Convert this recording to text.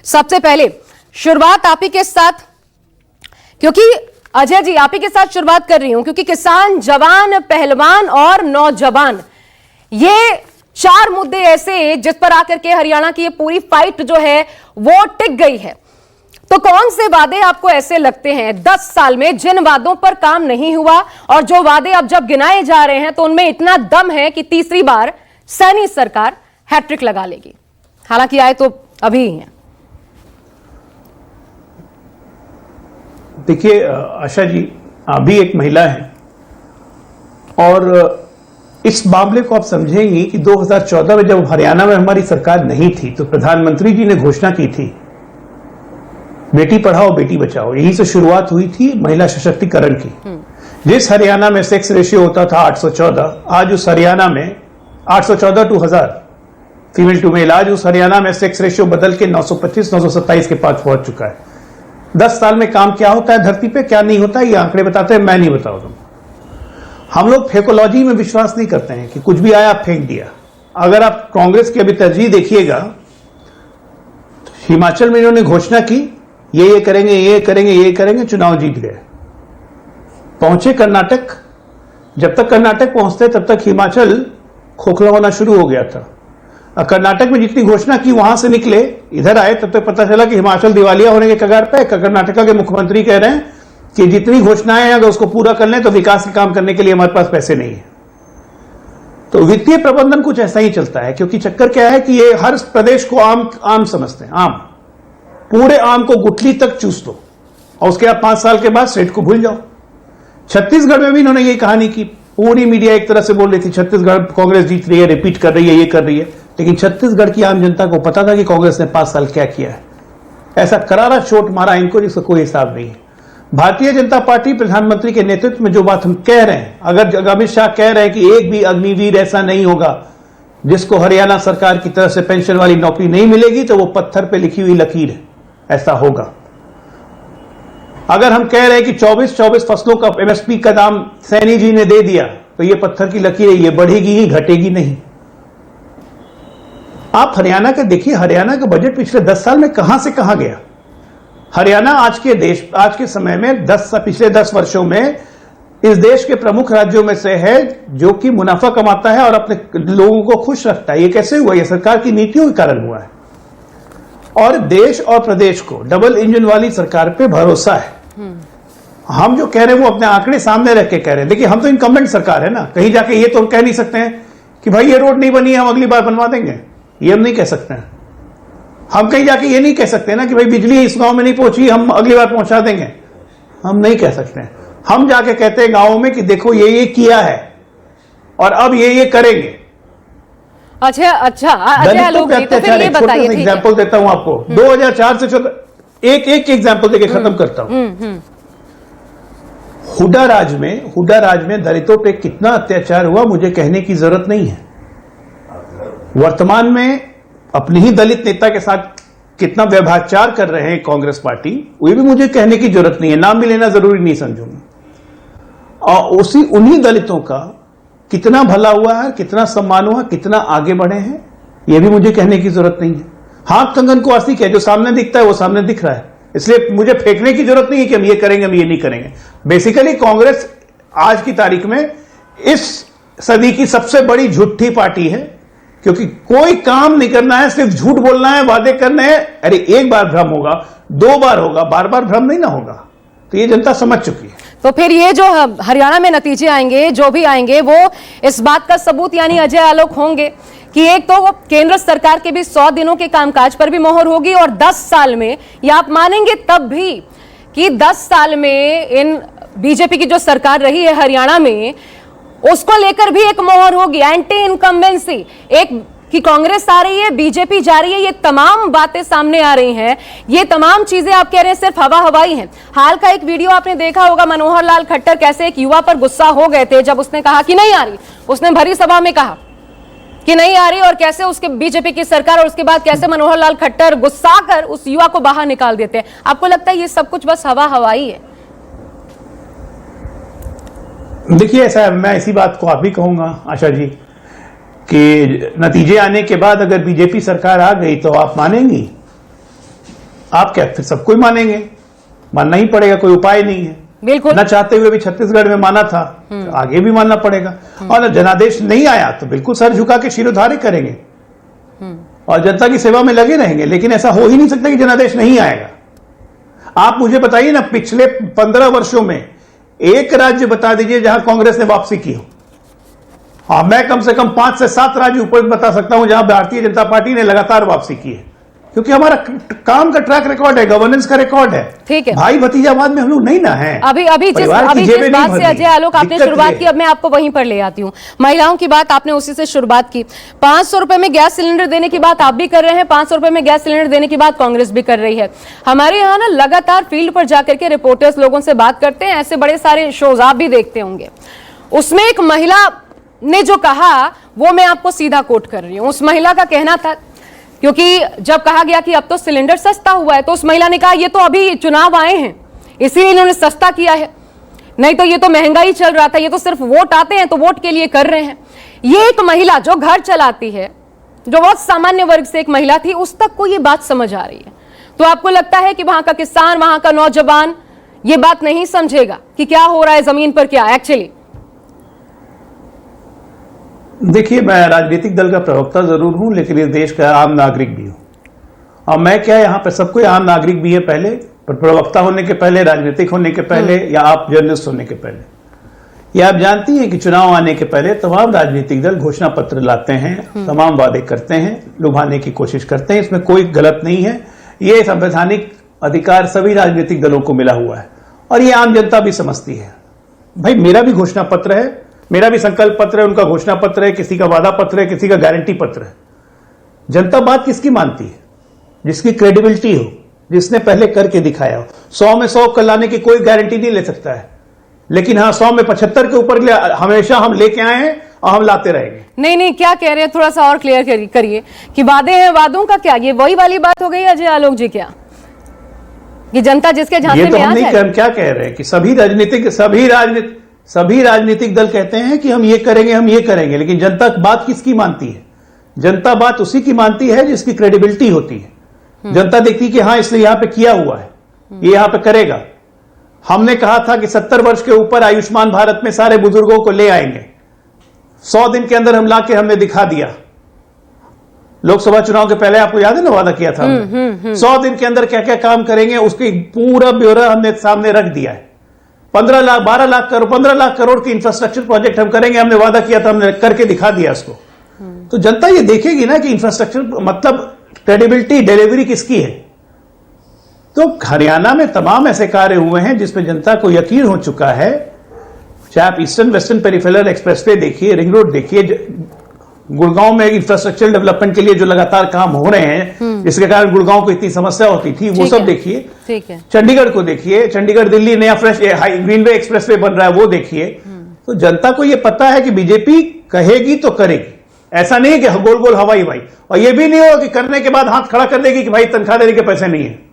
सबसे पहले शुरुआत आप ही के साथ, क्योंकि अजय जी आप ही के साथ शुरुआत कर रही हूं, क्योंकि किसान, जवान, पहलवान और नौजवान, ये चार मुद्दे ऐसे जिस पर आकर के हरियाणा की ये पूरी फाइट जो है वो टिक गई है। तो कौन से वादे आपको ऐसे लगते हैं 10 साल में जिन वादों पर काम नहीं हुआ, और जो वादे अब जब गिनाए जा रहे हैं तो उनमें इतना दम है कि तीसरी बार सैनी सरकार हैट्रिक लगा लेगी? हालांकि आए तो अभी ही हैं। देखिए आशा जी, अभी एक महिला है और इस मामले को आप समझेंगी कि 2014 में जब हरियाणा में हमारी सरकार नहीं थी तो प्रधानमंत्री जी ने घोषणा की थी बेटी पढ़ाओ बेटी बचाओ। यहीं से शुरुआत हुई थी महिला सशक्तिकरण की। जिस हरियाणा में सेक्स रेशियो होता था 814, आज उस हरियाणा में 814 टू 1000 फीमेल टू मेल, आज उस हरियाणा में सेक्स रेशियो बदल के 925 927 के पास पहुंच चुका है। 10 साल में काम क्या होता है धरती पे, क्या नहीं होता है, ये आंकड़े बताते हैं, मैं नहीं बताऊं तुम। हम लोग फेकोलॉजी में विश्वास नहीं करते हैं कि कुछ भी आया फेंक दिया। अगर आप कांग्रेस की अभी तरजीह देखिएगा, हिमाचल में इन्होंने घोषणा की ये करेंगे, ये करेंगे, ये करेंगे, चुनाव जीत गए। पहुंचे कर्नाटक, जब तक कर्नाटक पहुंचते तब तक हिमाचल खोखला होना शुरू हो गया था। कर्नाटक में जितनी घोषणा की वहां से निकले, इधर आए तब तक पता चला कि हिमाचल दिवालिया होने के कगार पे। कर्नाटक के मुख्यमंत्री कह रहे हैं कि जितनी घोषणाएं हैं अगर उसको पूरा कर लें तो विकास के काम करने के लिए हमारे पास पैसे नहीं है। तो वित्तीय प्रबंधन कुछ ऐसा ही चलता है, क्योंकि चक्कर क्या है कि ये हर प्रदेश को आम समझते हैं। आम, पूरे आम को गुठली तक चूस दो और उसके बाद 5 साल के बाद सेठ को भूल जाओ। छत्तीसगढ़ में भी इन्होंने यही कहानी की। पूरी मीडिया एक तरह से बोल रही थी छत्तीसगढ़ कांग्रेस जीत रही है, रिपीट कर रही है, ये कर रही है, लेकिन छत्तीसगढ़ की आम जनता को पता था कि कांग्रेस ने 5 साल क्या किया है। ऐसा करारा चोट मारा इनको जिसका कोई हिसाब नहीं है। भारतीय जनता पार्टी प्रधानमंत्री के नेतृत्व में जो बात हम कह रहे हैं, अगर अमित शाह कह रहे हैं कि एक भी अग्निवीर ऐसा नहीं होगा जिसको हरियाणा सरकार की तरफ से पेंशन वाली नौकरी नहीं मिलेगी, तो वो पत्थर पे लिखी हुई लकीर है, ऐसा होगा। अगर हम कह रहे हैं कि 24 फसलों का एमएसपी का दाम सैनी जी ने दे दिया, तो ये पत्थर की लकीर है, ये बढ़ेगी ही, घटेगी नहीं। आप हरियाणा का देखिए, हरियाणा का बजट पिछले 10 साल में कहां से कहां गया। हरियाणा आज के समय में पिछले 10 वर्षों में इस देश के प्रमुख राज्यों में से है जो कि मुनाफा कमाता है और अपने लोगों को खुश रखता है। ये कैसे हुआ? ये सरकार की नीतियों के कारण हुआ है। और देश और प्रदेश को डबल इंजन वाली सरकार पे भरोसा है। हम जो कह रहे हैं वो अपने आंकड़े सामने रख के कह रहे हैं। देखिए, हम तो इनकम्बेंट सरकार है ना, कहीं जाके ये तो कह नहीं सकते हैं कि भाई ये रोड नहीं बनी है, हम अगली बार बनवा देंगे। ये हम नहीं कह सकते हैं। हम कहीं जाके ये नहीं कह सकते ना कि भाई बिजली इस गांव में नहीं पहुंची, हम अगली बार पहुंचा देंगे। हम नहीं कह सकते हैं। हम जाके कहते हैं गांवों में कि देखो ये किया है और अब ये करेंगे। अच्छा अजय लोग तो फिर ये बताइए, एग्जाम्पल देता हूं आपको। 2004 से एक एग्जाम्पल देके खत्म करता हूं। हुड्डा राज में दलितों पे कितना अत्याचार हुआ मुझे कहने की जरूरत नहीं है। वर्तमान में अपने ही दलित नेता के साथ कितना व्यभिचार कर रहे हैं कांग्रेस पार्टी, वो भी मुझे कहने की जरूरत नहीं है, नाम भी लेना जरूरी नहीं समझूंगा। और उन्हीं दलितों का कितना भला हुआ है, कितना सम्मान हुआ, कितना आगे बढ़े हैं, यह भी मुझे कहने की जरूरत नहीं है। हाथ कंगन को आस्तिक है, जो सामने दिखता है वो सामने दिख रहा है, इसलिए मुझे फेंकने की जरूरत नहीं है कि हम ये करेंगे, हम ये नहीं करेंगे। बेसिकली कांग्रेस आज की तारीख में इस सदी की सबसे बड़ी झूठी पार्टी है, क्योंकि कोई काम नहीं करना है, सिर्फ झूठ बोलना है, वादे करने हैं। अरे एक बार भ्रम होगा, 2 बार होगा, बार बार भ्रम नहीं ना होगा। तो ये जनता समझ चुकी है। तो फिर ये जो हरियाणा में नतीजे आएंगे, जो भी आएंगे, वो इस बात का सबूत यानी अजय आलोक होंगे कि एक तो केंद्र सरकार के भी 100 दिनों के कामकाज पर भी मोहर होगी, और 10 साल में, या आप मानेंगे तब भी कि 10 साल में इन बीजेपी की जो सरकार रही है हरियाणा में, उसको लेकर भी एक मोहर होगी। एंटी इनकम्बेंसी, एक कि कांग्रेस आ रही है, बीजेपी जा रही है, ये तमाम बातें सामने आ रही हैं। ये तमाम चीजें आप कह रहे हैं सिर्फ हवा हवाई हैं। हाल का एक वीडियो आपने देखा होगा, मनोहर लाल खट्टर कैसे एक युवा पर गुस्सा हो गए थे जब उसने कहा कि नहीं आ रही। उसने भरी सभा में कहा कि नहीं आ रही, और कैसे उसके बीजेपी की सरकार, और उसके बाद कैसे मनोहर लाल खट्टर गुस्सा कर उस युवा को बाहर निकाल देते हैं। आपको लगता है ये सब कुछ बस हवा हवाई है? देखिए, ऐसा मैं इसी बात को आप भी कहूंगा आशा जी कि नतीजे आने के बाद अगर बीजेपी सरकार आ गई तो आप मानेंगी आप क्या फिर सबको ही मानेंगे? मानना ही पड़ेगा, कोई उपाय नहीं है। बिल्कुल न चाहते हुए भी छत्तीसगढ़ में माना था, तो आगे भी मानना पड़ेगा। और जनादेश नहीं आया तो बिल्कुल सर झुका के शिरोधार्य करेंगे और जनता की सेवा में लगे रहेंगे। लेकिन ऐसा हो ही नहीं सकता कि जनादेश नहीं आएगा। आप मुझे बताइए ना, पिछले 15 वर्षों में एक राज्य बता दीजिए जहां कांग्रेस ने वापसी की हो। हाँ, मैं कम से कम 5 से 7 राज्य ऊपर बता सकता हूं जहां भारतीय जनता पार्टी ने लगातार वापसी की है, क्योंकि हमारा काम का ट्रैक रिकॉर्ड है, गवर्नेंस का रिकॉर्ड है। ठीक है, भाई भतीजावाद में हम लोग नहीं ना है। अभी जिस बात से अजय आलोक आपने शुरुआत की, अब मैं आपको वहीं पर ले आती हूँ। महिलाओं की बात आपने उसी से शुरुआत की। 500 रुपए में गैस सिलेंडर देने की बात आप भी कर रहे हैं, 500 रुपए में गैस सिलेंडर देने की बात कांग्रेस भी कर रही है। हमारे यहाँ ना लगातार फील्ड पर जाकर के रिपोर्टर्स लोगों से बात करते हैं, ऐसे बड़े सारे शोज आप भी देखते होंगे। उसमें एक महिला ने जो कहा वो मैं आपको सीधा कोट कर रही हूं। उस महिला का कहना था, क्योंकि जब कहा गया कि अब तो सिलेंडर सस्ता हुआ है, तो उस महिला ने कहा ये तो अभी चुनाव आए हैं इसीलिए इन्होंने सस्ता किया है, नहीं तो ये तो महंगाई चल रहा था, ये तो सिर्फ वोट आते हैं तो वोट के लिए कर रहे हैं। ये एक महिला जो घर चलाती है, जो बहुत सामान्य वर्ग से एक महिला थी, उस तक को ये बात समझ आ रही है। तो आपको लगता है कि वहां का किसान, वहां का नौजवान ये बात नहीं समझेगा कि क्या हो रहा है जमीन पर? क्या एक्चुअली देखिए, मैं राजनीतिक दल का प्रवक्ता जरूर हूं, लेकिन इस देश का आम नागरिक भी हूं। और मैं क्या, यहां पर सबको आम नागरिक भी है पहले, पर प्रवक्ता होने के पहले, राजनीतिक होने के पहले, या आप जर्नलिस्ट होने के पहले। या आप जानती हैं कि चुनाव आने के पहले तमाम राजनीतिक दल घोषणा पत्र लाते हैं, तमाम वादे करते हैं, लुभाने की कोशिश करते हैं। इसमें कोई गलत नहीं है। ये संवैधानिक अधिकार सभी राजनीतिक दलों को मिला हुआ है और ये आम जनता भी समझती है। भाई, मेरा भी घोषणा पत्र है, मेरा भी संकल्प पत्र है, उनका घोषणा पत्र है, किसी का वादा पत्र है, किसी का गारंटी पत्र है। जनता बात किसकी मानती है? जिसकी क्रेडिबिलिटी हो, जिसने पहले करके दिखाया हो। 100 में 100 कर लाने की कोई गारंटी नहीं ले सकता है, लेकिन हाँ 100 में 75 के ऊपर हमेशा हम लेके आए हैं और हम लाते रहेंगे। नहीं, क्या कह रहे हैं, थोड़ा सा और क्लियर करिए कि वादे हैं, वादों का क्या? ये वही वाली बात हो गई अजय आलोक जी, क्या कि जनता जिसके झांसे में आ जाए? हम क्या कह रहे हैं कि सभी राजनीतिक दल कहते हैं कि हम ये करेंगे, हम ये करेंगे, लेकिन जनता बात किसकी मानती है? जनता बात उसी की मानती है जिसकी क्रेडिबिलिटी होती है। जनता देखती है कि हाँ इसने यहां पे किया हुआ है, ये यहां पे करेगा। हमने कहा था कि 70 वर्ष के ऊपर आयुष्मान भारत में सारे बुजुर्गों को ले आएंगे। 100 दिन के अंदर हम लाके हमने दिखा दिया। लोकसभा चुनाव के पहले आपको याद है ना, वादा किया था हमने 100 दिन के अंदर क्या क्या काम करेंगे, उसकी पूरा ब्यौरा हमने सामने रख दिया है। 15 लाख करोड़ की इंफ्रास्ट्रक्चर प्रोजेक्ट हम करेंगे, हमने वादा किया था, हमने करके दिखा दिया इसको। तो जनता ये देखेगी ना कि इंफ्रास्ट्रक्चर मतलब क्रेडिबिलिटी, डिलीवरी किसकी है। तो हरियाणा में तमाम ऐसे कार्य हुए हैं जिसमें जनता को यकीन हो चुका है। चाहे आप ईस्टर्न वेस्टर्न पेरिफेरल एक्सप्रेसवे देखिए, रिंग रोड देखिए, गुड़गांव में इंफ्रास्ट्रक्चर डेवलपमेंट के लिए जो लगातार काम हो रहे हैं, जिसके कारण गुड़गांव को इतनी समस्या होती थी, वो सब देखिए। ठीक है, चंडीगढ़ को देखिए, चंडीगढ़ दिल्ली नया फ्रेश ग्रीनवे एक्सप्रेसवे बन रहा है, वो देखिए। तो जनता को ये पता है कि बीजेपी कहेगी तो करेगी। ऐसा नहीं है कि गोल गोल हवाई भाई, और ये भी नहीं होगा कि करने के बाद हाथ खड़ा कर देगी कि भाई तनख्वाह देने के पैसे नहीं है।